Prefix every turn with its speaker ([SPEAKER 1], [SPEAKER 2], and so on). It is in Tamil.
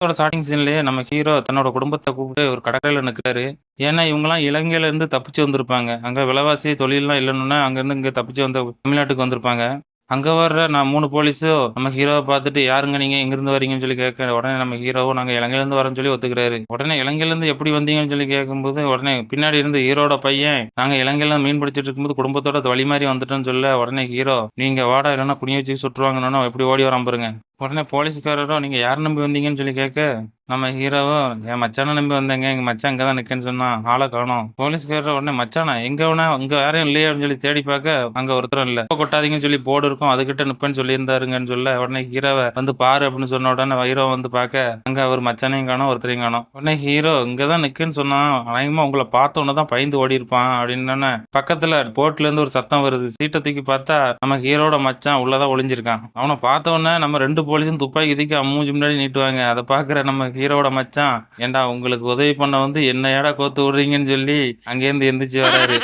[SPEAKER 1] ஸ்டார்ட்டிங் சீன்லயே நம்ம ஹீரோ தன்னோட குடும்பத்த கூப்பிட்டு ஒரு கடற்கரையில நிக்கிறாரு. ஏன்னா, இவங்கலாம் இலங்கையில இருந்து தப்பிச்சு வந்திருப்பாங்க. அங்க விலைவாசி தொழில்லாம் இல்லன்னோனே, அங்கருந்து இங்க தப்பிச்சு வந்து தமிழ்நாட்டுக்கு வந்திருப்பாங்க. அங்க வர்ற நான் 3 போலீஸும் நம்ம ஹீரோவ பார்த்துட்டு, "யாருங்க நீங்க? எங்கிருந்து வரீங்கன்னு?" சொல்லி கேட்க, உடனே நம்ம ஹீரோவும், "நாங்க இலங்கையிலருந்து வரோம்ன்னு" சொல்லி ஒத்துக்கிறாரு. உடனே இலங்கையிலருந்து எப்படி வந்தீங்கன்னு சொல்லி கேட்கும்போது, உடனே பின்னாடி இருந்து ஹீரோவோட பையன், "நாங்க இலங்கையில மீன் பிடிச்சிட்டு இருக்கும்போது குடும்பத்தோட வழி மாறி வந்துட்டோம்ன்னு" சொல்ல, உடனே ஹீரோ, "நீங்க வாடா இல்லன்னா குனிய வச்சு சுட்டுருவாங்கன்னோனே" எப்படி ஓடி வரான் பாருங்க. உடனே போலீஸ்காரரும், "நீங்க யார நம்பி வந்தீங்கன்னு?" சொல்லி கேட்க, நம்ம ஹீரோவும், "என் மச்சான நம்பி வந்தேங்க. எங்க மச்சான் இங்க தான் நிக்கேன்னு சொன்னான். ஆள காணோம்." போலீஸ்காரர் உடனே, "மச்சானா? எங்கவன? இங்க யாரும் இல்லையே?" அப்படின்னு சொல்லி தேடி பார்க்க, அங்க ஒருத்தரும் இல்ல. குப்பை கொட்டாதீங்கன்னு சொல்லி போர்டு இருக்கும். அதுகிட்ட நிப்பேன்னு சொல்லியிருந்தாருங்கன்னு சொல்ல, உடனே ஹீரோவ வந்து பாரு அப்படின்னு சொன்ன உடனே ஹீரோ வந்து பார்க்க, அங்க அவர் மச்சானையும் காணோம், ஒருத்தரையும் காணோம். உடனே ஹீரோ, "இங்க தான் நிக்கேன்னு சொன்னான். அநேகமா உங்கள பார்த்த உடனே தான் பயந்து ஓடியிருப்பான்." அப்படின்னோனே, பக்கத்துல போட்ல இருந்து ஒரு சத்தம் வருது. சீட்ட தூக்கி பார்த்தா, நம்ம ஹீரோவோட மச்சான் உள்ள தான் ஒளிஞ்சிருக்கான். அவன பார்த்த உடனே நம்ம 2 போலீஸும் துப்பாக்கி தூக்கி அவன் மூஞ்சி முன்னாடி நீட்டுவாங்க. அத பார்க்குற நம்ம ஹீரோவோட மச்சான், "ஏன்டா உங்களுக்கு உதவி பண்ண வந்து என்ன ஏன்டா கோத்து விடுறீங்கன்னு" சொல்லி அங்கேருந்து எந்திரிச்சு வராரு.